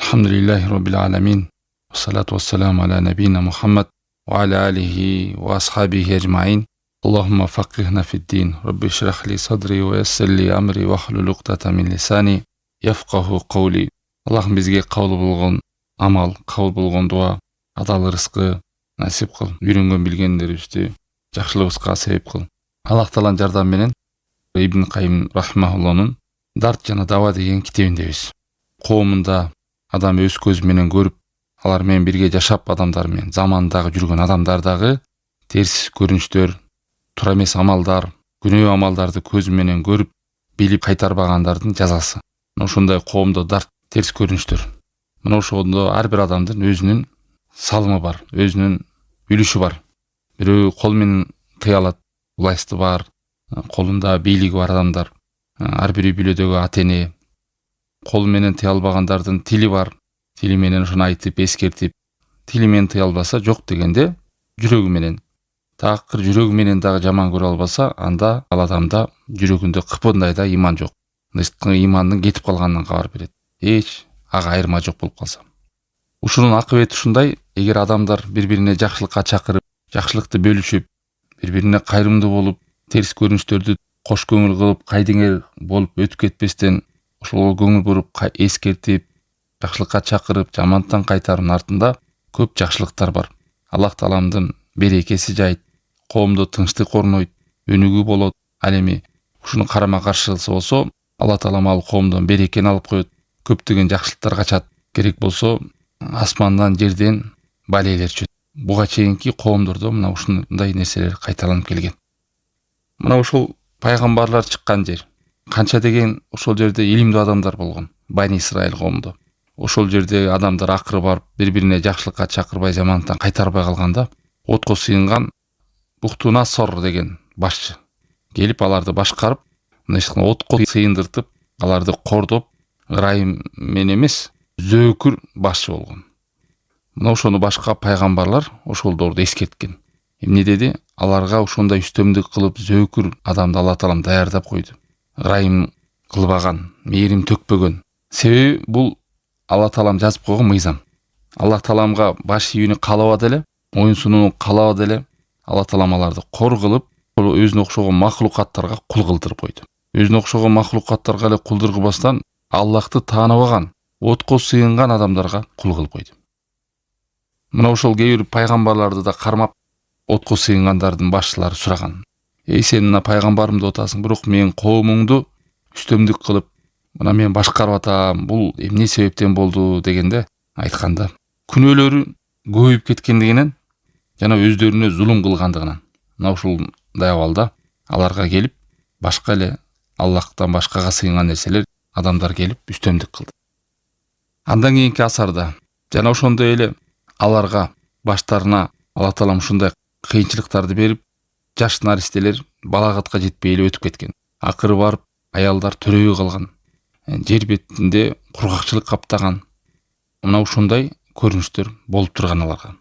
Alhamdulillahi Rabbil Alamin. Wassalatu wassalamu ala nabina Muhammad wa ala alihi wa ashabihi ajma'in. Allahumma faqihna fid din. Rabbi shrah li sadri wa yassir li amri wa hlul uqdatan min lisani yafqahu qawli. Allah'ım bizge qabul bolgon amal, qabul bolgon duа, adal rızkı nasip kıl. Үйрөнгөн билгендерибизди жакшылыгыбызга себеп кыл. Аллах Тааланын жардамы менен Ибн Кайым рахимахуллахнын Дарт жана Дава деген китебиндебиз. Коомунда адам өз көзү менен көрүп, алар менен бирге жашап адамдар менен замандагы жүргөн адамдардагы терс көрүнүштөр, туура эмес амалдар, күнөө амалдарды көзү менен көрүп, билип кайтарбагандардын жазасы. Ошондой коомдо дарт терс көрүнүштөр. Мына ошондо ар бир адамдын өзүнүн салымы бар, өзүнүн үлүшү бар. Бирөө кол менен тыя алат, власты бар, колунда бийлиги бар адамдар. Ар бири бүлөдөгү ата-эне, кол менен тыя албагандардын тили бар. Тили менен ошону айтып, эскертип, тили менен тыя албаса жок дегенде жүрөгү менен. Такыр жүрөгү менен дагы жаман көрө албаса, анда ал адамда жүрөгүндө кыпындай да иман жок. Имандын кетип калганынан кабар берет. Эч ага айырма жок болуп калса. Ушунун акыбети ушундай: эгер адамдар бири-бирине жакшылыкка чакырып, жакшылыкты бөлүшүп, бири-бирине кайрымдуу болуп, терс көрүнүштөрдү кош көңүл кылып, кайдеңер болуп өтүп кетпестен, ошого көңүл буруп, эскертип, жакшылыкка чакырып, жамандыктан кайтаруунун артында көп жакшылыктар бар. Аллах Тааламдын берекеси жайт, коомдо тынчтык орнойт, өнүгүү болот. Ал эми ушуну карама каршысы болсо, Алла Таалам ал коомдон берекени алып коет, көптөгөн жакшылыктар качат. Керек болсо, асмандан, жерден балелер түшөт. Буга чейинки коомдордо мына ушундай нерселер кайталанып келген. Мына ушул пайгамбарлар чыккан жер. Канча деген ошол жерде илимдүү адамдар болгон. Бани Исраил коомдо. Ошол жерде адамдар акыры барып, бири-бирине жакшылыкка чакырбай, жамандыктан кайтарбай калганда, отко сыйынган Бухту-Нассор деген башчы келип аларды башкарып, отко сыйындыртып, аларды кордоп, ырайым менен эмес, зөөкүр башчы болгон. Мына ошону башка пайгамбарлар ошол доордо эскерткен. Эмне деди? Аларга ошондой үстөмдүк кылып зөөкүр адамды Алла Таалам даярдап койду. Ырайым кылбаган, мээрим төкпөгөн. Себеби бул Алла Таалам жазып койгон мыйзам. Алла Тааламга баш ийүүнү каалабады эле, моюн сунууну каалабады эле. Алла Таалам аларды кор кылып, өзүнө окшогон махлукаттарга кул кылдырып койду. Өзүнө окшогон махлукаттарга эле кулдур кылбастан, Аллахты тааныбаган, отко сыйынган адамдарга кул кылып койду. Мына ошол кээ бир пайгамбарларды да кармап, отко сыйынгандардын башчылары сураган: сен мына пайгамбарым деп атасың, бирок менин коомуңду үстөмдүк кылып, мына мен башкарып атам, бул эмне себептен болду дегенде айтканда, күнөөлөрү көбөйүп кеткендигинен жана өздөрүнө зулум кылгандыгынан. Мына ушундай абалда аларга келип, башка эле Аллахтан башкага сыйынган нерселер адамдар келип үстөмдүк кылды. Андан кийинки асарда жана ошондой эле аларга баштарына Алла Таалам ушундай кыйынчылыктарды берип, жаш наристелер балагатка жетпей эле өтүп кеткен. Акыры барып аялдар төрөбөй калган. Жер бетинде кургакчылык каптаган. Мына ушундай көрүнүштөр болуп турган аларга.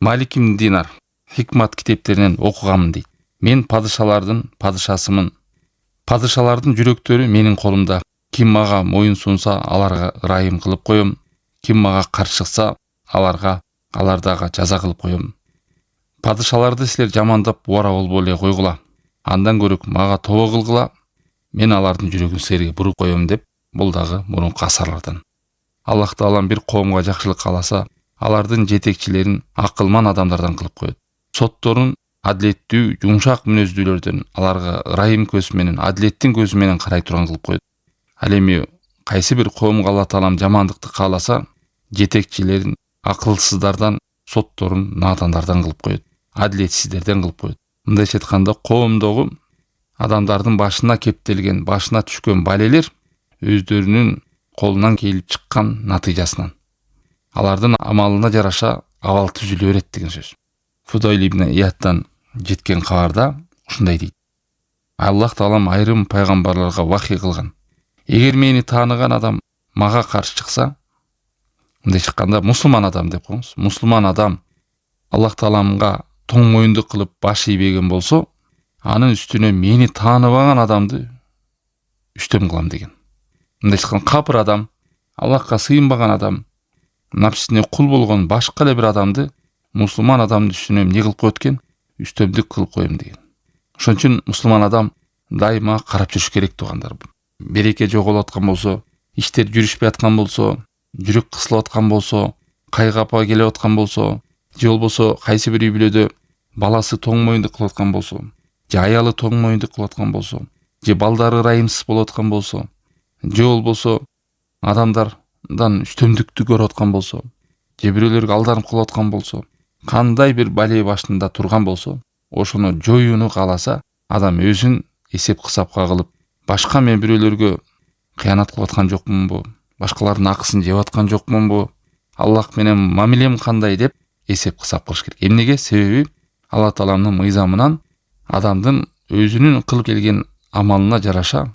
Малик ибн Динар Хикмат китептеринен окуганмын дейт. Мен падышалардын падышасымын. Падышалардын жүрөктөрү менин колумда. Ким мага моюн сунса, аларга ырайым кылып коем. Ким мага каршы чыкса, алардага жаза кылып коем. Падышаларды силер жамандап убара болбой эле койгула. Андан көрөк мага тобо кылгыла, мен алардын жүрөгүн силерге буруп коем деп, бул дагы мурунку асарлардан. Аллах Таалам бир коомго жакшылык кааласа, алардын жетекчилерин акылман адамдардан кылып коет. Сотторун адилеттүү, жумшак мүнөздүүлөрдөн, аларга ырайым көзү менен, адилеттин көзү менен карай турган кылып коет. Ал эми кайсы бир коомго Алла Таалам жамандыкты кааласа, жетекчилерин акылсыздардан, сотторун надандардан кылып коет, адилетсиздерден кылып коет. Мындайча айтканда, коомдогу адамдардын башына кептелген, башына түшкөн балелер өздөрүнүн колунан келип чыккан натыйжасынан. Алардын амалына жараша абал түзүлө берет деген сөз. Фудайл ибн Ияттан жеткен кабарда ушундай дейт: Аллах Таалам айрым пайгамбарларга вахий кылган. Эгер мени тааныган адам мага каршы чыкса, мындай чыкканда мусулман адам деп коюңуз. Мусулман адам Аллах Тааламга тоң моюндук кылып баш ийбеген болсо, анын үстүнө мени тааныбаган адамды үстөм кылам деген. Мындай чыккан капыр адам Аллахка сыйынбаган адам, напсисине кул болгон башка эле бир адамды мусулман адамдын үстүнө эмне кылып коет экен? Үстөмдүк кылып коем деген. Ошон үчүн мусулман адам дайыма карап жүрүш керек туугандар. Береке жоголуп аткан болсо, иштер жүрүшпөй аткан болсо, жүрөк кысылып аткан болсо, кайгапа келип аткан болсо, же болбосо кайсы бир үй бүлөдө баласы тоң моюндук кылып аткан болсо, же аялы тоң моюндук кылып аткан болсо, же балдары ырайымсыз болуп аткан болсо, же болбосо адамдардан үстөмдүктү көрүп аткан болсо, же бирөөлөргө алданып калып аткан болсо, кандай бир бале башында турган болсо, ошону жоюуну кааласа, адам өзүн эсеп кысапка кылып, башка мен бирөөлөргө кыянат кылып аткан жокмунбу, башкалардын акысын жеп аткан жокмунбу, Аллах менен мамилем кандай деп эсеп кысап кылыш керек. Эмнеге? Себеби Алла Тааланын мыйзамынан адамдын өзүнүн кылып келген амалына жараша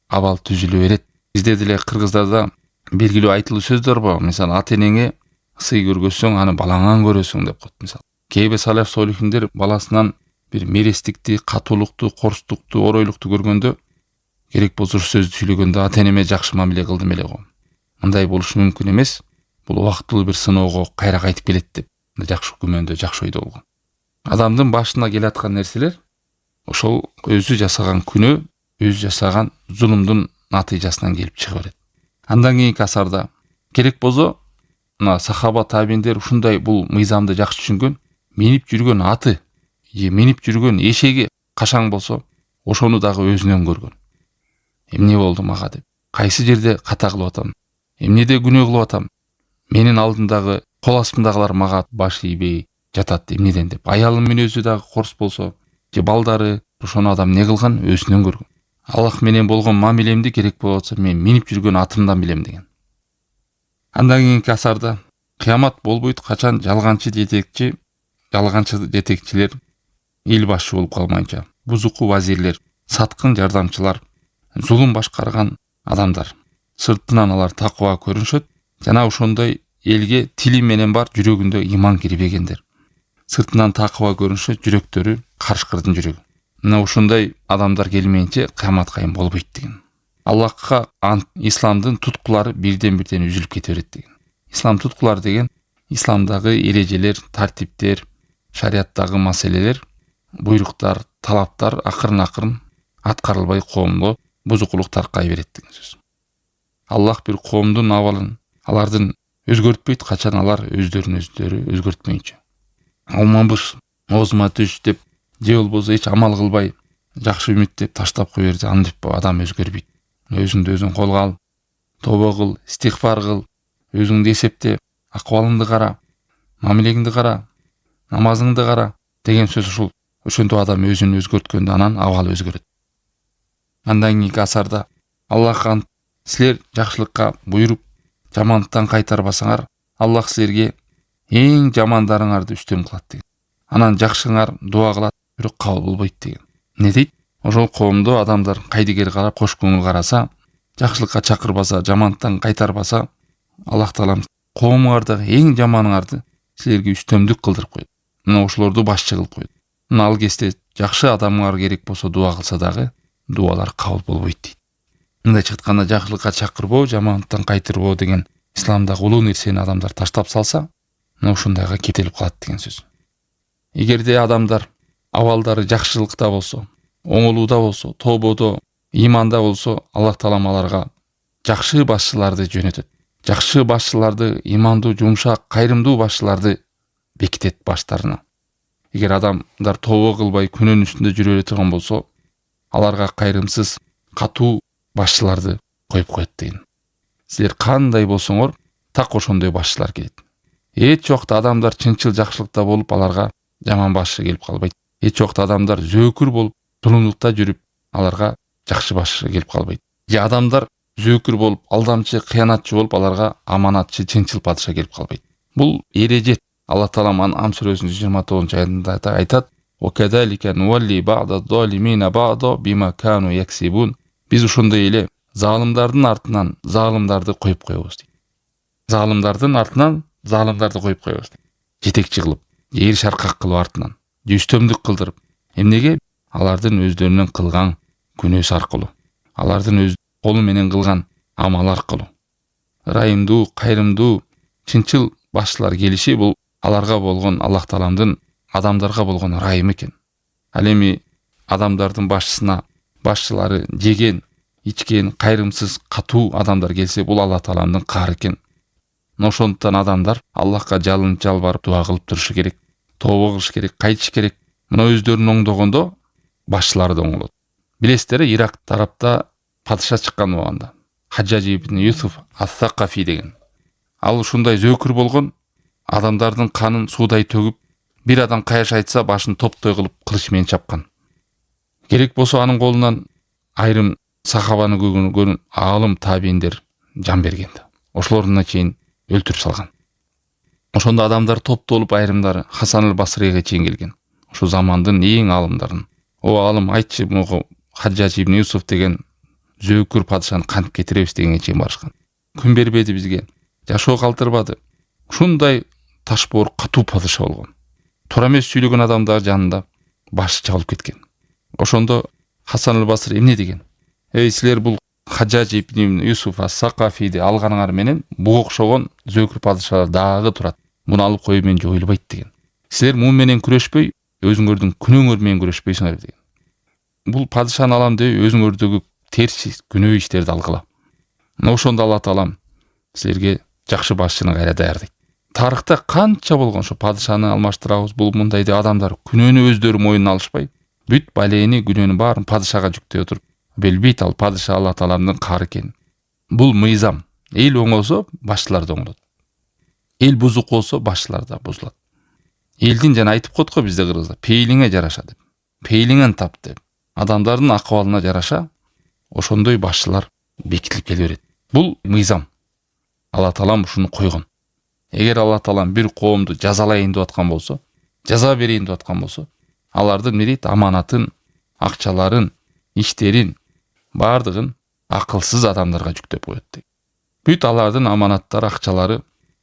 абал түзүлө берет. Бизде деле кыргыздарда белгилүү айтылуу сөздөр бар. Мисалы, ата энеңе сый көргөзсөң, аны балаңан көрөсүң деп коет. Мисалы, кээ бир салаф солихиндер баласынан бир мерестикти, катуулукту, корустукту, оройлукту көргөндө, керек болсо сөздү сүйлөгөндө ата энеме жакшы мамиле кылдым эле го. Мындай болушу мүмкүн эмес. Бул убактылуу бир сыноого кайра кайтып келет деп жакшы күмөндө, жакшы ойдо болгон. Адамдын башына келе аткан нерселер ошол өзү жасаган күнөө, өзү жасаган зулумдун натыйжасынан келип чыга берет. Андан кийинки асарда керек болсо, мына сахаба табиндер ушундай бул мыйзамды жакшы түшүнгөн, минип жүргөн аты, же минип жүргөн эшеги кашаң болсо, ошону дагы өзүнөн көргөн. Эмне болду мага деп, кайсы жерде ката кылып атам, эмнеде күнөө кылып атам, менин алдымдагы кол астымдагылар мага баш ийбей жатат эмнеден деп. Аялым мүнөзү дагы корс болсо, же балдары, ошону адам не кылган? Өзүнөн көргөн. Аллах менен болгон мамилемди керек болуп атса, мен минип жүргөн атымдан билем деген. Андан кийинки асарда кыямат болбойт, качан жалганчы жетекчилер эл башчы болуп калмайынча, бузуку вазирлер, саткын жардамчылар, зулум башкарган адамдар, сыртынан алар такыба көрүнүшөт, жана ошондой элге тили менен бар, жүрөгүндө иман кирбегендер. Сыртынан такыба көрүнүшөт, жүрөктөрү карышкырдын жүрөгү. Мына ушундай адамдар келмейинче кыямат кайым болбойт деген. Аллахка исламдын туткулары бирден-бирден үзүлүп кете берет деген. Ислам туткулары деген исламдагы эрежелер, тартиптер, шариаттагы маселелер, буйруктар, талаптар акырын-акырын аткарылбай коомго бузукулук таркай берет деген сөз. Аллах бир коомдун абалын, алардын өзгөртпөйт, качан алар өздөрүн өздөрү өзгөртмөйүнчө. Алмабыш, оозума түш деп, же болбосо эч амал кылбай, жакшы үмүт деп таштап кое берсе, антип адам өзгөрбөйт. Өзүңдү өзүң колго ал, тобо кыл, истигфар кыл, өзүңдү эсепте, акыбалыңды кара, мамилеңди кара, намазыңды кара деген сөз ушул. Ошондо адам өзүн өзгөрткөндө анан абалы өзгөрөт. Андан кийинки асарда Аллах силер жакшылыкка буйруп, жамандыктан кайтарбасаңар, Аллах силерге эң жамандарыңарды үстөм кылат деген. Анан жакшыңар дуа кылат, бирок кабыл болбойт деген. Не дейт? Ошол коомдо адамдар кайдыгер карап, кош көңүл караса, жакшылыкка чакырбаса, жамандыктан кайтарбаса, Аллах Таалам коомуңардагы эң жаманыңарды силерге үстөмдүк кылдырып коет. Мына ошолорду башчы кылып коет. Мына ал кезде жакшы адамыңар керек болсо дуа кылса дагы, дуалар кабыл болбойт дейт. Мындайча айтканда, жакшылыкка чакырбоо, жамандыктан кайтырбоо деген исламдагы улуу нерсени адамдар таштап салса, мына ушундайга кептелип калат деген сөз. Эгерде адамдар абалдары жакшылыкта болсо, оңолууда болсо, тободо, иманда болсо, Аллах Таалам аларга жакшы башчыларды жөнөтөт. Жакшы башчыларды, имандуу, жумшак, кайрымдуу башчыларды бекитет баштарына. Эгер адамдар тобо кылбай күнөөнүн үстүндө жүрө бере турган болсо, аларга кайрымсыз, катуу башчыларды коюп коет деген. Силер кандай болсоңор, так ошондой башчылар келет. Эч убакта адамдар чынчыл жакшылыкта болуп, аларга жаман башчы келип калбайт. Эч убакта адамдар зөөкүр болуп, зулумдукта жүрүп, аларга жакшы башчы келип калбайт. Же адамдар зөөкүр болуп, алдамчы, кыянатчы болуп, аларга аманатчы, чынчыл падыша келип калбайт. Бул эреже. Аллах Таалам Ан'ам сүрөсүнүн 29-аятында айтат: "Вакадалика нуалли ба'да залимина ба'да бима кану яксибун." Биз ошондой эле залымдардын артынан залымдарды коюп коебуз дейт. Залымдардын артынан залымдарды коюп коебуз дейт. Жетекчи кылып, эр шаркак кылып артынан, үстөмдүк кылдырып. Эмнеге? Алардын өздөрүнүн кылган күнөөсү аркылуу, алардын өз колу менен кылган амал аркылуу. ырайымдуу, кайрымдуу, чынчыл башчылар келиши бул аларга болгон Аллах Тааламдын адамдарга болгон ырайымы экен. Ал эми адамдардын башчылары жеген, ичкен, кайрымсыз, катуу адамдар келсе, бул Аллах Тааламдын каары экен. Ошондуктан адамдар Аллахка жалынып жалбарып дуа кылып турушу керек, тообо кылыш керек, кайтыш керек. Мына өздөрүн оңдогондо башчылары да оңолот. Билесиздер, Ирак тарапта падыша чыккан убагында Хаджаж ибн Юсуф ас-Сакафи деген. Ал ушундай зөөкүр болгон, адамдардын канын суудай төгүп, бир адам каяш айтса башын топтой кылып кылыч менен чапкан. Керек болсо анын колунан айрым сахабаны көргөн аалым табииндер жан берген. Ошолоруна чейин өлтүрүп салган. Ошондо адамдар топтолуп, айрымдары Хасан аль-Басриге чейин келген. Ошо замандын эң аалымдарын. О аалым, айтчы, могу Хаджаж ибн Юсуф деген зөөкүр падышаны кантип кетиребиз дегенге чейин барышкан. Күн бербеди бизге, жашоо калтырбады. Ушундай ташбоор катуу падыша болгон. Туура эмес сүйлөгөн адамдар жанында башы чабылып кеткен. Ошондо Хасан аль-Басри эмне деген? Силер бул Хаджаж ибн Юсуф ас-Сакафиди алганыңар менен буга окшогон зөөкүр падышалар дагы турат. Муну алып коюу менен жоюлбайт деген. Силер муу менен күрөшпөй, өзүңөрдүн күнөөңөр менен күрөшпөйсүңөр деген. Бул падышаны алам деп өзүңөрдөгү терс күнөө иштерди алгыла. Ошондо Алла Таалам силерге жакшы башчыны кайра даярдайт. Тарыхта канча болгон ошо падышаны алмаштырабыз, бул мындайды адамдар күнөөнү өздөрү мойнуна алышпай, бүт балени, күнөөнүн баарын падышага жүктөй отуруп, билбейт ал падыша Алла Тааламдын каары экен. Бул мыйзам. Эл оңолсо башчылар да оңолот. Эл бузук болсо башчылар да бузулат. Элдин жана айтып коет го бизде кыргызда, пейлиңе жараша деп. Пейлиңен тап деп. Адамдардын акыбалына жараша ошондой башчылар бекитилип келе берет. Бул мыйзам. Алла Таалам ушуну койгон. Эгер Алла Таалам бир коомду жазалайын деп аткан болсо, жаза берейин деп аткан болсо, алардын милит аманатын, акчаларын, иштерин бардыгын акылсыз адамдарга жүктөп коет. Бүт алардын аманаттары, акчалары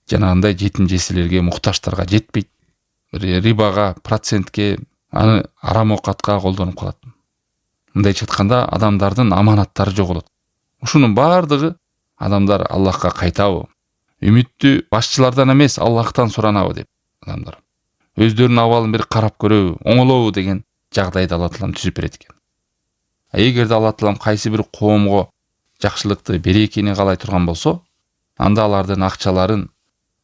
жанагындай жетим жесирлерге, муктаждарга жетпейт. Рибага, процентке, аны арам окатка колдонуп калат. Мындайча айтканда адамдардын аманаттары жоголот. Ушунун бардыгы адамдар Аллахка кайтабы, үмүттү башчылардан эмес Аллахтан суранабы деп адамдар өздөрүнүн абалын бир карап көрөбү, оңолобу деген жагдайды Алла Таалам түзүп берет экен. Эгерде Алла Таалам кайсы бир коомго жакшылыкты, берекени каалай турган болсо, анда алардын акчаларын,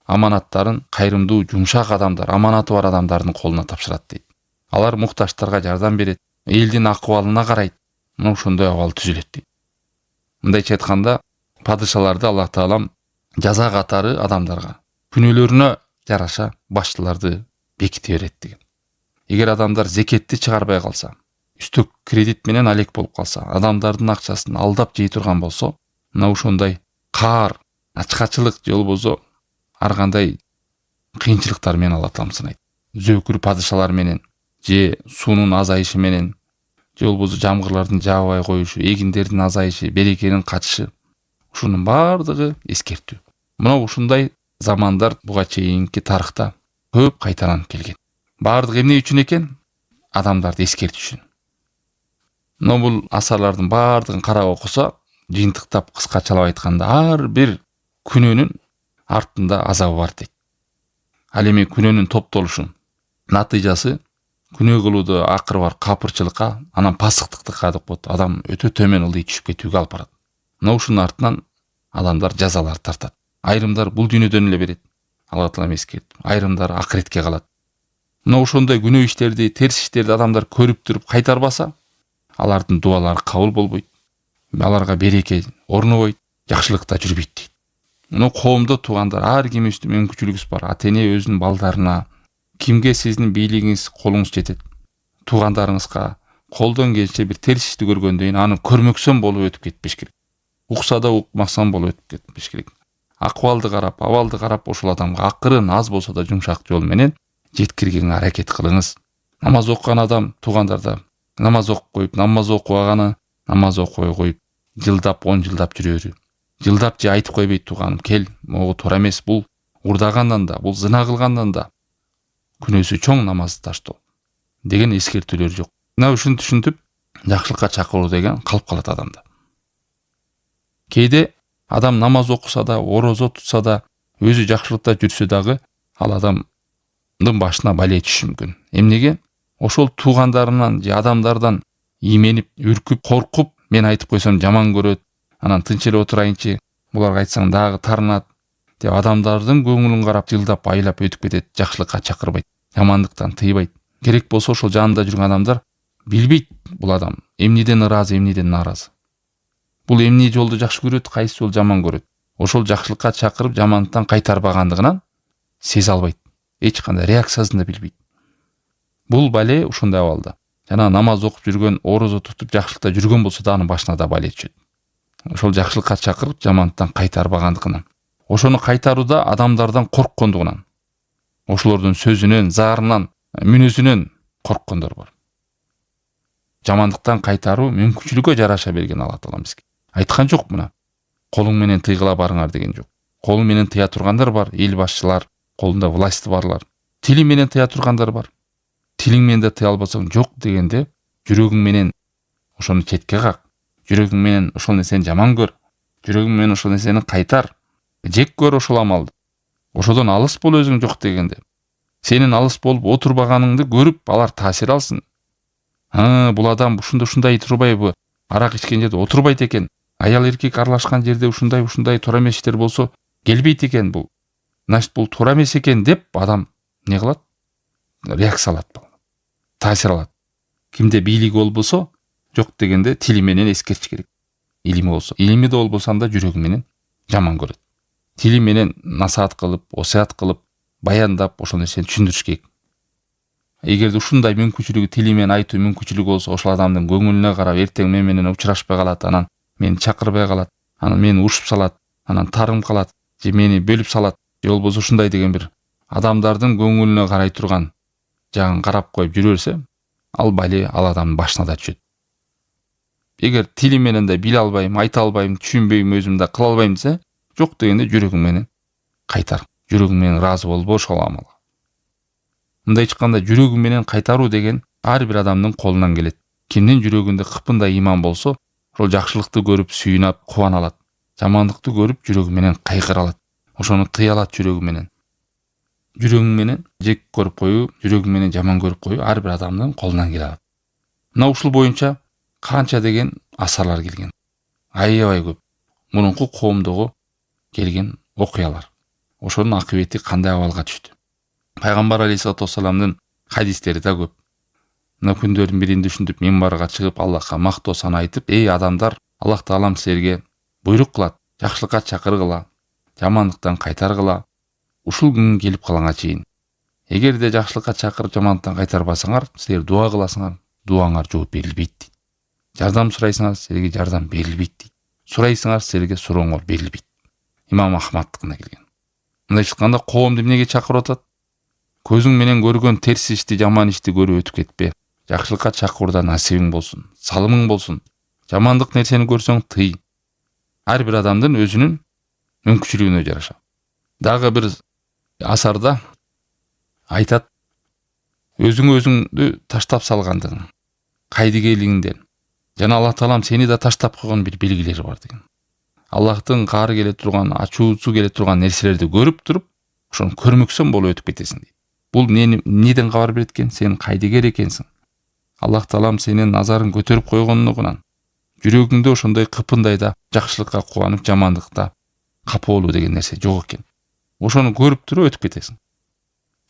аманаттарын кайрымдуу, жумшак адамдар, аманаты бар адамдардын колуна тапшырат дейт. Алар муктаждарга жардам берет, элдин акыбалына карайт. Мына ошондой абал түзүлөт дейт. Мындайча айтканда, падышаларды Аллах Таалам жаза катары адамдарга күнөөлөрүнө жараша башчыларды беките берет деген. Эгер адамдар зекетти чыгарбай калса, үстөк кредит менен алек болуп калса, адамдардын акчасын алдап жей турган болсо, мына ошондой каар, ачкачылык же болбосо ар кандай кыйынчылыктар менен Алла Таалам сынайт. Зөөкүр падышалар менен, же суунун азайышы менен, же болбосо жамгырлардын жаабай коюшу, эгиндердин азайышы, берекенин качышы, ушунун бардыгы эскертүү. Мына ушундай замандар буга чейинки тарыхта көп кайталанып келген. Бардыгы эмне үчүн экен? Адамдарды эскертүү үчүн. Мына бул асарлардын бардыгын карап окуса, жыйынтыктап кыскачалап айтканда, ар бир күнөөнүн артында азабы бар дейт. Ал эми күнөөнүн топтолушу натыйжасы күнөө кылууду акыры бар капырчылыкка, анан пасыктыкка деп коет. Адам өтө төмөн ылдый түшүп кетүүгө алып барат. Мына ушунун артынан адамдар жазалар тартат. Айрымдар бул дүйнөдөн эле берет. Алла Таалам эскертип, айрымдар акыретке калат. Мына ошондой күнөө иштерди, терс иштерди адамдар көрүп туруп кайтарбаса, алардын дуалары кабыл болбойт. Аларга береке орнобойт, жакшылыкта жүрбөйт дейт. Мына коомдо туугандар ар ким үстү мүмкүнчүлүгүңүз бар. Ата-эне өзүнүн балдарына, кимге сиздин бийлигиңиз, колуңуз жетет, туугандарыңызга колдон келсе бир терс ишти көргөндөн аны көрмөксөн болуп өтүп кетпеш керек. Укса да укмасам болуп өтүп кетпеш керек. Акыбалды карап, абалды карап ошол адамга акырын аз болсо да жумшак жол менен жеткиргенге аракет кылыңыз. Намаз окуган адам туугандарда намаз окуп коюп, намаз окубаганы намаз окубай коюп, жылдап 10 жылдап жүрөрү. Жылдап же айтып койбойт тууганым, кел, могу туура эмес, бул урдагандан да, бул зына кылгандан да күнөөсү чоң намазды таштоо деген эскертүүлөр жок. Мына ушуну түшүнүп, жакшылыкка чакыруу деген калып калат адамда. Кээде Адам намаз окуса да, орозо тутса да, өзү жакшылыкта жүрсө дагы ал адамдын башына бале түшүшү мүмкүн. Эмнеге? Ошол туугандарынан же адамдардан именип, үркүп, коркуп, мен айтып койсом жаман көрөт, анан тынч эле отурайынчы, буларга айтсаң дагы тарынат деп адамдардын көңүлүн карап, жылдап, айлап өтүп кетет, жакшылыкка чакырбайт, жамандыктан тыйбайт. Керек болсо ошол жанында жүргөн адамдар билбейт бул адам эмнеден ыраазы, эмнеден нааразы. Бул эмне жолду жакшы көрөт, кайсы жол жаман көрөт. Ошол жакшылыкка чакырып, жамандыктан кайтарбагандыгынан сезе албайт. Эч кандай реакциясын да билбейт. Бул бале ушундай абалда. Жана намаз окуп жүргөн, орозо тутуп жакшылыкта жүргөн болсо да анын башына да бале түшөт. Ошол жакшылыкка чакырып, жамандыктан кайтарбагандыгынан. Ошону кайтарууда адамдардан корккондугунан. Ошолордун сөзүнөн, заарынан, мүнөзүнөн корккондор бар. Жамандыктан кайтаруу мүмкүнчүлүккө жараша берген Алла Таала бизге. Айткан жок мына. Колуң менен тыйгыла барыңар деген жок. Колу менен тыя тургандар бар, эл башчылар, колунда власти барлар. Тили менен тыя тургандар бар. Тилиң менен да тыя албасаң жок дегенде, жүрөгүң менен ошону четке как. Жүрөгүң менен ошол нерсени жаман көр. Жүрөгүң менен ошол нерсени кайтар. Жек көр ошол амалды. Ошодон алыс бол өзүң жок дегенде. Сенин алыс болуп отурбаганыңды көрүп, алар таасир алсын. Бул адам ушундай турбайбы? Арак ичкен жерде отурбайт экен. Аял эркек аралашкан жерде ушундай туура эмес иштер болсо келбейт экен бул. Значит, бул туура эмес экен деп адам не кылат? Реакция алат. Таасир алат. Кимде бийлиги болбосо, жок дегенде тили менен эскертиш керек. Илими болсо, илими да болбосо анда жүрөгү менен жаман көрөт. Тили менен насаат кылып, осаят кылып, баяндап ошол нерсени түшүндүрүш керек. Эгерде ушундай мүмкүнчүлүгү, тили менен айтуу мүмкүнчүлүгү болсо, ошол адамдын көңүлүнө карап, эртең мен менен учурашпай калат, анан мени чакырбай калат, анан мени урушуп салат, анан тарым калат, же мени бөлүп салат, же болбосо ушундай деген бир адамдардын көңүлүнө карай турган жагын карап коюп жүрө берсе, ал бале ал адамдын башына да түшөт. Эгер тили менен да биле албайм, айта албайм, түшүнбөйм, өзүм да кыла албайм десе, жок дегенде жүрөгүң менен кайтар. Жүрөгүң менен ыраазы болбо ошол амалга. Мындай айтканда, жүрөгүң менен кайтаруу деген ар бир адамдын колунан келет. Кимдин жүрөгүндө кыпындай иман болсо, ошол жакшылыкты көрүп сүйүнүп, кубана алат. Жамандыкты көрүп жүрөгү менен кайгыра алат. Ошону тыя алат жүрөгү менен. Жүрөгүң менен жек көрүп коюу, жүрөгүң менен жаман көрүп коюу ар бир адамдын колунан келе алат. Мына ушул боюнча канча деген асарлар келген. Аябай көп. Мурунку коомдогу келген окуялар. Ошонун акыбети кандай абалга түштү. Пайгамбар алейхиссалату вассаламдын хадистери да көп. Мына күндөрдүн биринде ушинтип минбарга чыгып, Аллахка мактоо сан айтып, эй адамдар, Аллах Таалам силерге буйрук кылат, жакшылыкка чакыргыла, жамандыктан кайтаргыла, ушул күн келип калганга чейин. Эгерде жакшылыкка чакырып, жамандыктан кайтарбасаңар, силер дуа кыласыңар, дуаңар жооп берилбейт дейт. Жардам сурайсыңар, силерге жардам берилбейт дейт. Сурайсыңар, силерге сурооңор берилбейт. Имам Ахмадтыкына келген. Мындай айтканда, коомду эмнеге чакырып атат? Көзүң менен көргөн терс ишти, жаман ишти көрүп өтүп кетпе. Жакшылыкка чакырууда насибиң болсун, салымың болсун. Жамандык нерсени көрсөң тый. Ар бир адамдын өзүнүн мүмкүнчүлүгүнө жараша. Дагы бир асарда айтат, өзүңдү таштап салгандыгың, кайдыгейлигиңден жана Аллах Таалам сени да таштап койгон бир белгилери бар деген. Аллахтын каары келе турган, ачуусу келе турган нерселерди көрүп туруп, ошону көрмөксөң болуп өтүп кетесиң дейт. Бул неден кабар берет экен? Сен кайдыгер экенсиң. Аллах Таалам сенин назарын көтөрүп койгондугунан, жүрөгүңдө ошондой кыпындай да жакшылыкка кубанып, жамандыкта капа болуу деген нерсе жок экен. Ошону көрүп туруп өтүп кетесиң.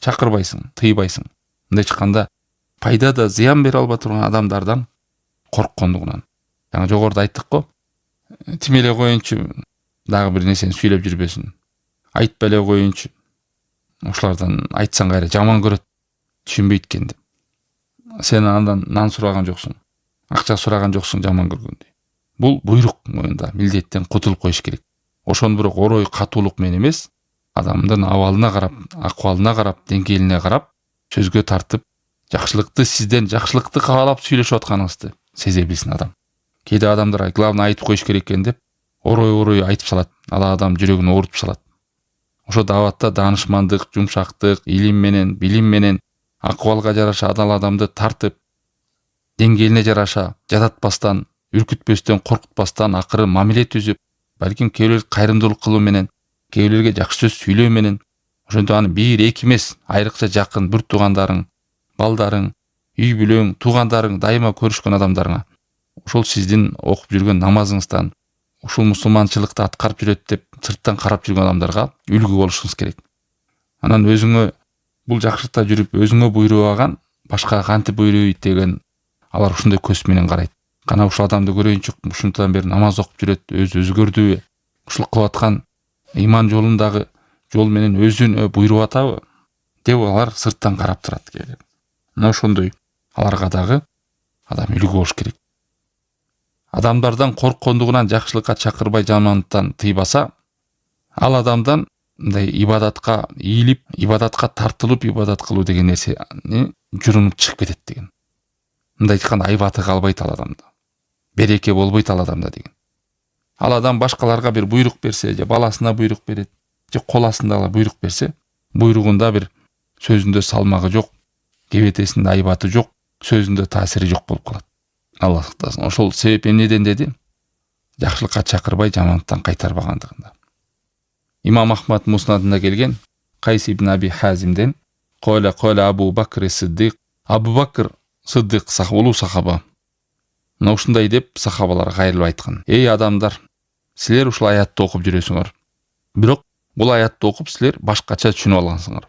Чакырбайсың, тыйбайсың. Мындай айтканда, пайда да зыян бере албай турган адамдардан корккондугунан. Жаңа жогоруда айттык го. Тим эле коеюнчу, дагы бир нерсени сүйлөп жүрбөсүн. Айтпай эле коеюнчу. Ошолордон айтсаң кайра жаман көрөт, түшүнбөйт экен деп. Сен андан нан сураган жоксуң, акча сураган жоксуң жаман көргөндө. Бул буйрук моюнда, милдеттен кутулуп коюш керек. Ошону бирок орой катуулук менен эмес, адамдын абалына карап, акыбалына карап, деңгээлине карап, сөзгө тартып, жакшылыкты сизден жакшылыкты каалап сүйлөшүп атканыңызды сезе билсин адам. Кээде адамдар главный айтып коюш керек экен деп, орой айтып салат. Ал адам жүрөгүн оорутуп салат. Ошо дааватта даанышмандык, жумшактык, илим менен, билим менен, акыбалга жараша адал адамды тартып, деңгээлине жараша жататпастан, үркүтпөстөн, коркутпастан акыры мамиле түзүп, балким кээ кайрымдуулук кылуу менен, кээбилерге жакшы сөз сүйлөө менен, ошентип аны 1-2 эмес, айрыкча жакын бір туугандарың, балдарың, үй бүлөң, туугандарың, дайыма көрүшкөн адамдарыңа, ошол сиздин окуп жүргөн намазыңыздан, ушул мусулманчылыкты аткарып жүрөт деп сырттан карап жүргөн адамдарга үлгү болушуңуз керек. Анан өзүңө бул жакшылыкта жүрүп өзүңө буйрубаган башкага кантип буйрубайт деген алар ушундай көз менен карайт. Кана ушул адамды көрөйүнчү, ушунтан бери намаз окуп жүрөт, өзү өзгөрдүбү, ушул кылып аткан иман жолундагы жол менен өзүнө буйруп атабы деп алар сырттан карап турат кээ. Мына ошондой аларга дагы адам үлгү болуш керек. Адамдардан корккондугунан жакшылыкка чакырбай жамандыктан тыйбаса, ал адамдан мындай ибадатка ийилип, ибадатка тартылып ибадат кылуу деген нерсени журунуп чыгып кетет деген. Мындай айтканда айбаты калбайт ал адамда. Береке болбойт ал адамда деген. Ал адам башкаларга бир буйрук берсе, же баласына буйрук берет, же кол астындагылар буйрук берсе, буйругунда бир сөзүндө салмагы жок, кебетесинде айбаты жок, сөзүндө таасири жок болуп калат. Алла сактасын. Ошол себеп эмнеден деди? Жакшылыкка чакырбай жамандыктан кайтарбагандыгында. Имам Ахмад Муснадында келген Кайс ибн Аби Хазимден Коля Абу Бакр Сиддик, Абу Бакр Сиддик улуу сахаба. Мына ушундай деп сахабаларга кайрылып айткан. Эй адамдар, силер ушул аятты окуп жүрөсүңөр. Бирок бул аятты окуп силер башкача түшүнүп алгансыңар.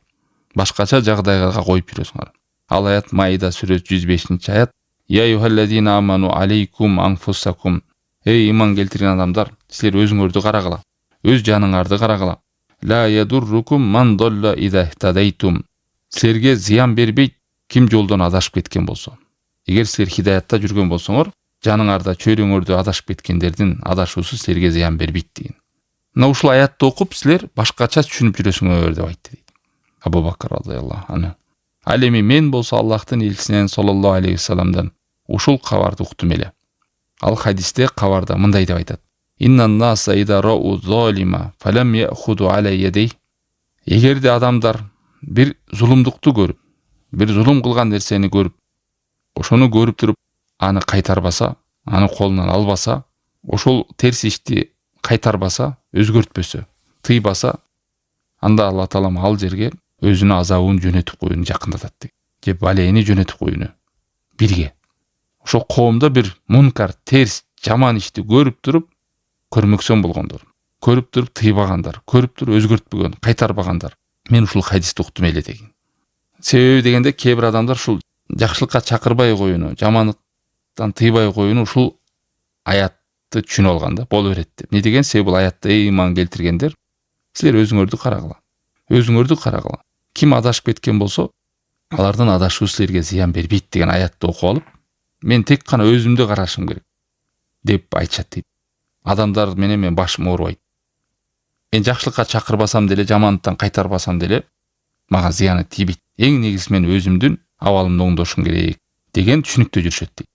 Башкача жагдайга коюп жүрөсүңөр. Ал аят Маида сүрөсү 105 аят. Я юхалладина аману алейкум анфусакум. Эй иман келтирген адамдар, силер өзүңөрдү карагыла, өз жаныңарды карагыла. Ла ядуррукум ман долла иза ихтадайтум. Силерге зыян бербейт ким жолдон адашып кеткен болсо. Эгер силер хидаятта жүргөн болсоңор, жаныңарда чөйрөңөрдө адашып кеткендердин адашуусу силерге зыян бербейт деген. Мына ушул аятты окуп силер башкача түшүнүп жүрөсүңөр деп айтты дейт Абу Бакр радыйаллаху анху. Ал эми мен болсо Аллахтын элчисинен саллаллаху алейхи вассаламдан ушул кабарды уктум эле. Ал хадисте кабарда мындай деп айтат. Иннан наса ида рау залима фалам яхуду аля ядей. Эгерде адамдар бир зулумдукту көрүп, бир зулум кылган нерсени көрүп, ошону көрүп туруп аны кайтарбаса, аны колунан албаса, ошол терс ишти кайтарбаса, өзгөртпөсө, тыйбаса, анда Алла Таалам ал жерге өзүнүн азабын жөнөтүп коюуну жакындатат дейт. Же балени жөнөтүп коюуну бирге. Ошол коомдо бир мункар, терс, жаман ишти көрүп туруп көрмөксөн болгондор, көрүп туруп тыйбагандар, көрүп туруп өзгөртпөгөн, кайтарбагандар. Мен ушул хадисти уктум эле деген. Себеби дегенде кээ бир адамдар ушул жакшылыкка чакырбай коюуну, жамандыктан тыйбай коюуну ушул аятты түшүнүп алган да, боло берет деп. Не деген? Себеби бул аятта иман келтиргендер, силер өзүңөрдү карагыла. Өзүңөрдү карагыла. Ким адашып кеткен болсо, алардын адашуу силерге зыян бербейт деген аятты окуп алып, мен тек кана өзүмдү карашым керек деп айтышат дейт. Адамдар менен мен башым оорубайт. Мен жакшылыкка чакырбасам деле, жамандыктан кайтарбасам деле, мага зыяны тийбейт. Эң негизи мен өзүмдүн абалымды оңдошум керек деген түшүнүктө жүрүшөт дейт.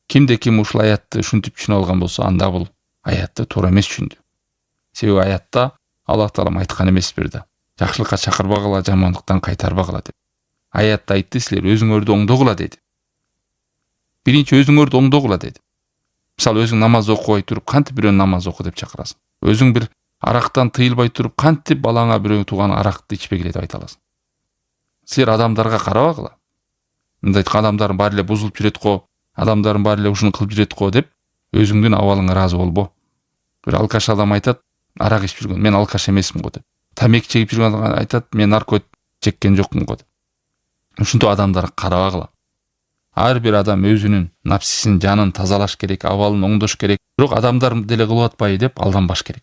Кимде ким ушул аятты ушинтип түшүнүп алган болсо, анда бул аятты туура эмес түшүндү. Себеби аятта Аллах Таалам айткан эмес бирде. Жакшылыкка чакырбагыла, жамандыктан кайтарбагыла деп. Аятта айтты, силер өзүңөрдү оңдогула деди. Биринчи өзүңөрдү оңдогула деди. Мисалы өзүң намаз окубай туруп, кантип бирөөнү намаз оку деп чакырасың? Өзүң бир арактан тыйылбай туруп, кантип балаңа бирөө тууган аракты ичпегиле деп айта аласың? Силер адамдарга карабагыла. Мындай адамдардын баары эле бузулуп жүрөт го, адамдардын баары эле ушуну кылып жүрөт го деп өзүңдүн абалыңа ыраазы болбо. Бир алкаш адам айтат, арак ичип жүргөн, мен алкаш эмесмин го деп. Тамеки чегип жүргөн адам айтат, мен наркотик чеккен жокмун го деп. Ушинтип адамдарга карабагыла. Ар бир адам өзүнүн напсисин, жанын тазалаш керек, абалын оңдош керек. Бирок адамдар деле кылып атпайбы деп алданбаш керек.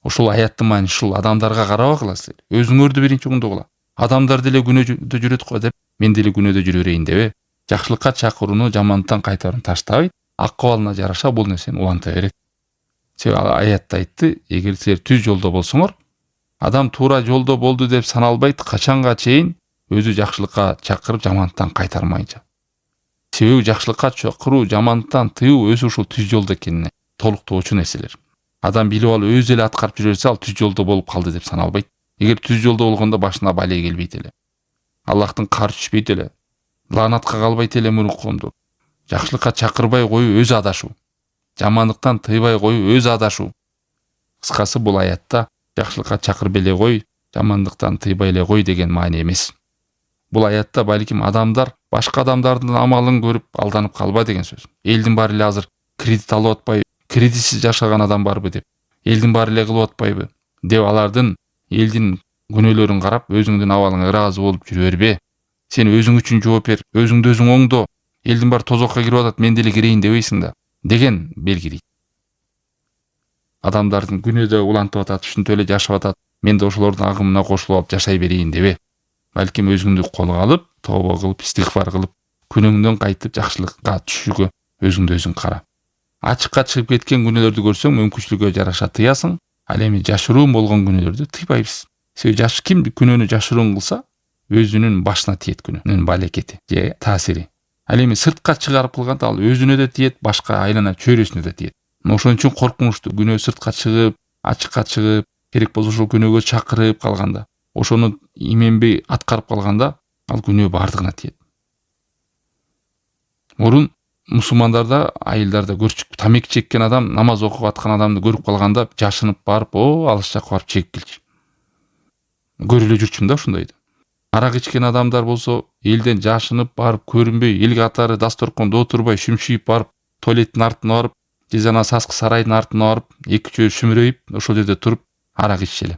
Ушул аяттын мааниси ушул, адамдарга карабагыла силер. Өзүңөрдү биринчи оңдогула. Адамдар деле күнөөдө жүрөт го деп, мен деле күнөөдө жүрө берейин дебе. Жакшылыкка чакырууну, жамандыктан кайтарууну таштабай, акыбалына жараша бул нерсени уланта берет. Себеби аятта айтты, эгер силер түз жолдо болсоңор, адам туура жолдо болду деп саналбайт, качанга чейин өзү жакшылыкка чакырып, жамандыктан кайтармайынча. Себеби жакшылыкка чакыруу, жамандыктан тыюу өзү ушул түз жолдо экенине толуктоочу нерселер. Адам билип алып өзү эле аткарып жүрө берсе, ал түз жолдо болуп калды деп саналбайт. Эгер түз жолдо болгондо башына бале келбейт эле. Аллахтын кары түшпөйт эле. Лаанатка калбайт эле муруккондор. Жакшылыкка чакырбай коюу өзү адашуу. Жамандыктан тыйбай коюу өзү адашуу. Кыскасы бул аятта жакшылыкка чакырып эле кой, жамандыктан тыйбай эле кой деген маани эмес. Бул аятта балким адамдар башка адамдардын амалын көрүп алданып калба деген сөз. Элдин баары эле азыр кредит алып атпайбы, кредитсиз жашаган адам барбы деп, элдин баары эле кылып атпайбы деп алардын элдин күнөөлөрүн карап өзүңдүн абалыңа ыраазы болуп жүрө бербе. Сен өзүң үчүн жооп бер, өзүңдү өзүң оңдо. Элдин баары тозокко кирип атат, мен деле кирейин дебейсиң да деген белгилейт. Адамдардын күнөөдө улантып атат, ушинтип эле жашап атат, мен да ошолордун агымына кошулуп алып жашай берейин дебе. Балким өзүңдү колго алып, тобо кылып, истигфар кылып, күнөөңдөн кайтып жакшылыкка түшүүгө өзүңдү өзүң кара. Ачыкка чыгып кеткен күнөөлөрдү көрсөң, мүмкүнчүлүгү жараша тыясың. Ал эми жашыруун болгон күнөөлөрдү тыйбайбыз. Себеби ким күнөөнү жашыруун кылса, өзүнүн башына тиет күнөөнүн балекети же таасири. Ал эми сыртка чыгарып кылганда ал өзүнө да тиет, башка айлана чөйрөсүнө да тиет. Ошон үчүн коркунучтуу күнөө сыртка чыгып, ачыкка чыгып, керек болсо ошол күнөөгө чакырып калганда, ошону именбей аткарып калганда, ал күнөө бардыгына тиет. Мурун мусулмандарда, айылдарда көрчүк, тамеки чеккен адам, намаз окуп аткан адамды көрүп калганда жашынып барып, алыс жакка барып чегип келчү. Көрүп эле жүрчүмүн да ушундайды. Арак ичкен адамдар болсо, элден жашынып барып көрүнбөй, эл катары дасторкондо отурбай, шүмшүйүп барып, туалеттин артына барып, же жана саскы сарайдын артына барып, эки-үчөө шүмүрөйүп, ошол жерде туруп арак ичишели,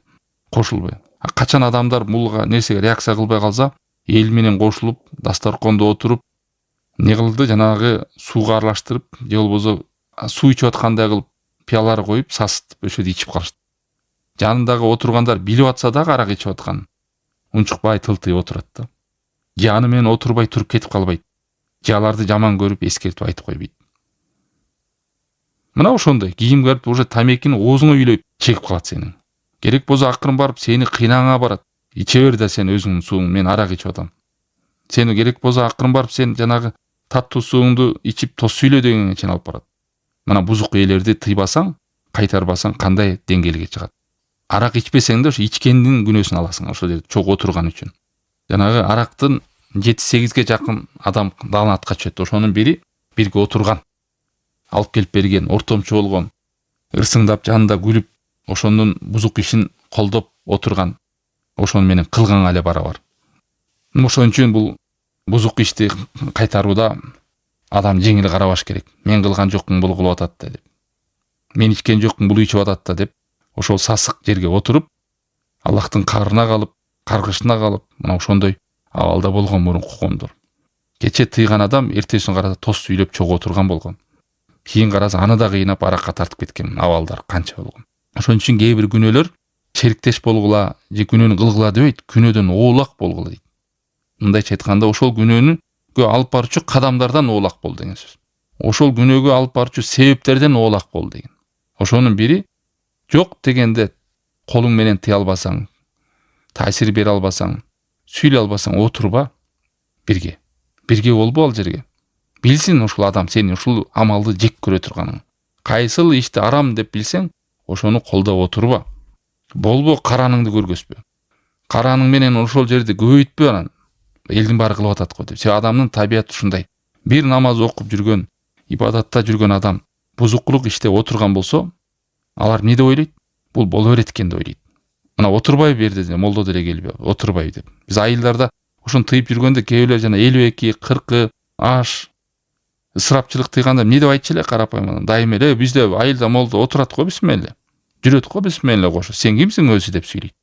кошулбай. Качан адамдар бул нерсеге реакция кылбай калса, эл менен кошулуп, дасторкондо отуруп, не кылды, жанагы сууга аралаштырып, же болбосо суу ичип аткандай кылып, пиялары коюп, сасытып, ошол жерде ичип калышты. Жанындагы отургандар билип атса дагы арак ичип атканын унчукпай тылтыйып отурат да. Же аны менен отурбай туруп кетип калбайт. Же аларды жаман көрүп эскертип айтып койбойт. Мына ошондой кийим кирип уже тамекини оозуңа үйлөп чегип калат сенин. Керек болсо акырын барып сени кыйнагаңа барат. Иче бер да сен өзүңдүн сууң, мен арак ичип атам. Сени керек болсо акырын барып сен жанагы таттуу сууңду ичип тос сүйлө дегенге чейин алып барат. Мына бузук ээлерди тыйбасаң, кайтарбасаң кандай деңгээлге чыгат. Арак ичпесең да ошо ичкендин күнөөсүн аласың, ошол жерде чогуу отурган үчүн. Жанагы арактын 7-8ге жакын адам даалатка түшөт. Ошонун бири бирге отурган, алып келип берген, ортомчу болгон, ырсыңдап жанында күлүп, ошонун бузук ишин колдоп отурган, ошону менен кылганга эле барабар. Ошон үчүн бул бузук ишти кайтарууда адам жеңил карабаш керек. Мен кылган жокмун, бул кылып атат да деп. Мен ичкен жокмун, бул ичип атат да деп, ошол сасык жерге отуруп, Аллахтын каарына калып, каргышына калып, мына ошондой абалда болгон мурунку коомдор. Кече тыйган адам эртесин караса тос сүйлөп чогуу отурган болгон. Кийин караса аны да кыйнап аракка тартып кеткен абалдар канча болгон. Ошон үчүн кээ бир күнөөлөр шериктеш болгула же күнөөнү кылгыла дебейт, күнөөдөн оолак болгула дейт. Мындайча айтканда, ошол күнөөнү алып баруучу кадамдардан оолак бол деген сөз. Ошол күнөөгө алып баруучу себептерден оолак бол деген. Ошонун бири жок дегенде колуң менен тыя албасаң, таасир бере албасаң, сүйлөй албасаң отурба бирге. Бирге болбо ал жерге. Билсин ушул адам сени ушул амалды жек көрө турганын. Кайсыл ишти арам деп билсең, ошону колдоп отурба. Болбо караныңды көргөзбө. Караның менен ошол жерди көбөйтпө анан. Элдин баары кылып атат го деп. Себеби адамдын табияты ушундай. Бир намаз окуп жүргөн, ибадатта жүргөн адам бузуклук иштеп отурган болсо, алар эмне деп ойлойт? Бул боло берет экен деп ойлойт. Мына отурбай берди деп, молдо деле келбей, отурбай деп. Биз айылдарда ушуну тыйып жүргөндө кээбилер жана 52, 40 аш ысырапчылык тыйганда эмне деп айтчу эле карапайым. Дайым эле бизде айылда молдо отурат го бисмилла. Жүрөт го бисмилла кошо. Сен кимсиң өзү деп сүйлөйт.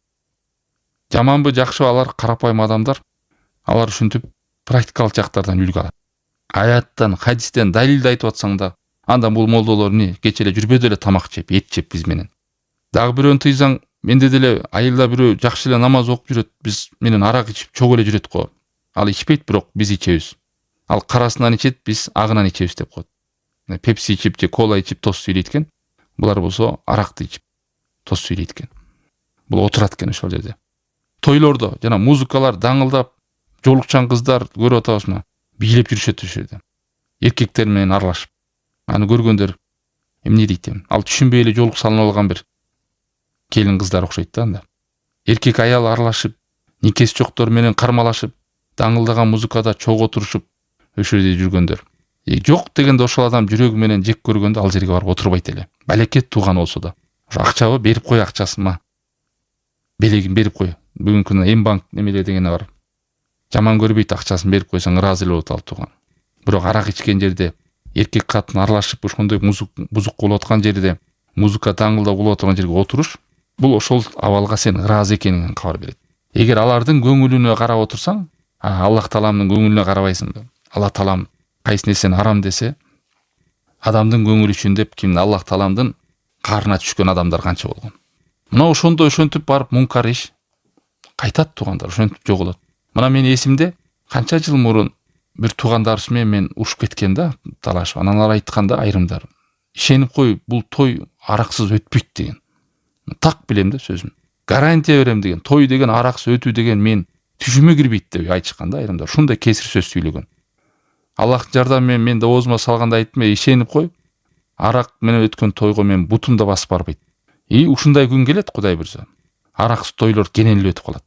Жаманбы, жакшыбы алар карапайым адамдар. Алар ушинтип практикалык жактардан үлгү алат. Аяттан, хадистен далилди айтып атсаң да, анда бул молдолор эмне кече эле жүрбөдү эле тамак жеп, эт жеп биз менен. Дагы бирөөнү тыйсаң, менде деле айылда бирөө жакшы эле намаз окуп жүрөт, биз менен арак ичип чогуу эле жүрөт го. Ал ичпейт, бирок биз ичебиз. Ал карасынан ичет, биз агынан ичебиз деп коет. Пепси ичип же кола ичип тос сүйлөйт экен. Булар болсо аракты ичип тос сүйлөйт экен. Бул отурат экен ошол жерде. Тойлордо жана музыкалар даңылдап, жолукчан кыздар көрүп атабызмы? Бийлеп жүрүшөт ошол жерде. Эркектер менен аралашып. Аны көргөндөр эмне дейт эми? Ал түшүнбөй эле жолук салынып алган бир келин кыздар окшойт да анда. Эркек аял аралашып, никес жоктор менен кармалашып, даңылдаган музыкада чогуу отурушуп, ошол жерде жүргөндөр. Жок дегенде ошол адам жүрөгү менен жек көргөндө ал жерге барып отурбайт эле. Балекет тууган болсо да. акчабы берип кой, акчасыма белегин берип кой. Бүгүнкү күндө М-банк немелер дегени бар. Жаман көрбөйт, акчасын берип койсоң ыраазы эле болот ал тууган. Бирок арак ичкен жерде, эркек катын аралашып ошондой бузук болуп аткан жерде, музыка даңгылдап болуп аткан жерге отуруш, бул ошол абалга сен ыраазы экениңден кабар берет. Эгер алардын көңүлүнө карап отурсаң, Аллах Тааланын көңүлүнө карабайсыңбы? Аллах Таалам кайсы нерсени арам десе, адамдын көңүлү үчүн деп кимдин Аллах Тааланын карына түшкөн адамдар канча болгон. Мына ошондой ошентип барып мункар иш кайтат туугандар, ошентип жоголот. Мына мен эсимде канча жыл мурун бир туугандарыбыз менен мен урушуп кеткен да, талашып. Аналар айтканда айрымдар, ишенип кой, бул той араксыз өтпөйт деген. Так билем да сөзүм. Гарантия берем деген. Той деген араксыз өтүү деген мен түшүмө кирбейт деп айтышкан да айрымдар. Ушундай кесир сөз сүйлөгөн. Аллахтын жардамы менен мен да оозума салганда айттым, ишенип кой, арак менен өткөн тойго мен бутум да басып барбайт. Ушундай күн келет, Кудай буйрса. Араксыз тойлор кенен эле өтүп калат.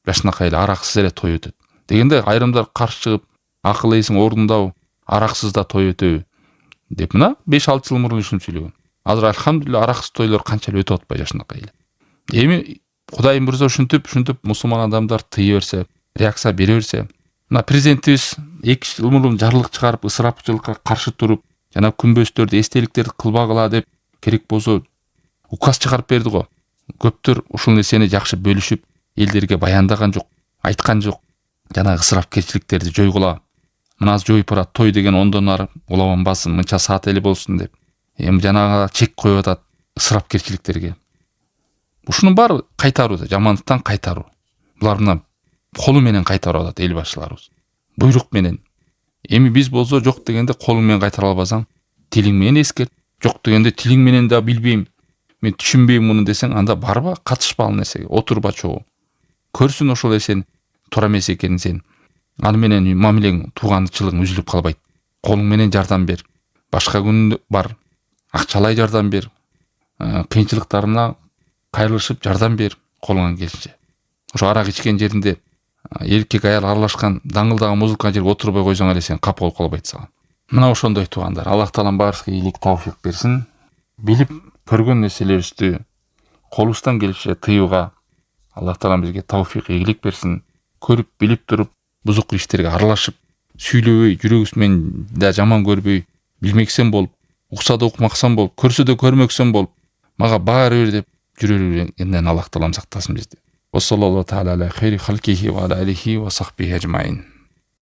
Жашынакай эле араксыз эле той өтөт. Дегенде айрымдар каршы чыгып, акыл эсиң ордундабы, араксыз да той өтөбү деп мына 5-6 жыл мурун ушуну сүйлөгөн. Азыр алхамдулилла араксыз тойлор канча эле өтүп атпай жашынакай эле. Эми Кудайым буйрса ушинтип мусулман адамдар тыя берсе, реакция бере берсе, мына президентибиз 2 жыл мурун жарлык чыгарып, ысырапчылыкка каршы туруп, жана күнбөстөрдү эстеликтерди кылбагыла деп керек болсо указ чыгарып берди го. Көптөр ушул нерсени жакшы бөлүшүп, элдерге баяндаган жок, айткан жок. Жана ысырапкерчиликтерди жойгула. Мына жоюп барат, той деген ондон ары улабанбасын, мынча саат эле болсун деп. Эми жанага чек коюп атат ысырапкерчиликтерге. Ушунун баары кайтаруу, жамандыктан кайтаруу. Булар мына колу менен кайтарып атат эл башчыларыбыз. Буйрук менен. Эми биз болсо жок дегенде колуң менен кайтара албасаң, тилиң менен эскерт. Жок дегенде тилиң менен да билбейм, мен түшүнбөйм муну десең, анда барба, катышпа ал нерсеге, отурба чогуу. Көрсүн ошол эсен туура эмес экенин сен. Аны менен мамилең, тууганчылыгың үзүлүп калбайт. Колуң менен жардам бер. Башка күн бар. Акчалай жардам бер. Кыйынчылыктарына кайрылышып жардам бер колуңан келишинче. Ошо арак ичкен жеринде эркек аял аралашкан даңгылдаган музыканын жерге отурбай койсоң эле сен капа болуп калбайт сага. Мына ошондой туугандар. Аллах Таалам баарыбызга ийгилик, тауфик берсин. Билип көргөн нерселерибизди колубуздан келишинче тыюуга Аллах Таалам бизге тауфик, ийгилик берсин. Көрүп, билип туруп, бузук иштерге аралашып, сүйлөбөй, жүрөгүбүз менен да жаман көрбөй, билмексен болуп, укса да укмаксан болуп, көрсө да көрмөксөн болуп, мага баары бир деп жүрөрүңдөн Аллах Таалам сактасын бизди. Ва саллаллаху таала аля хайри халкихи ва аля алихи ва сахбихи ажмаин.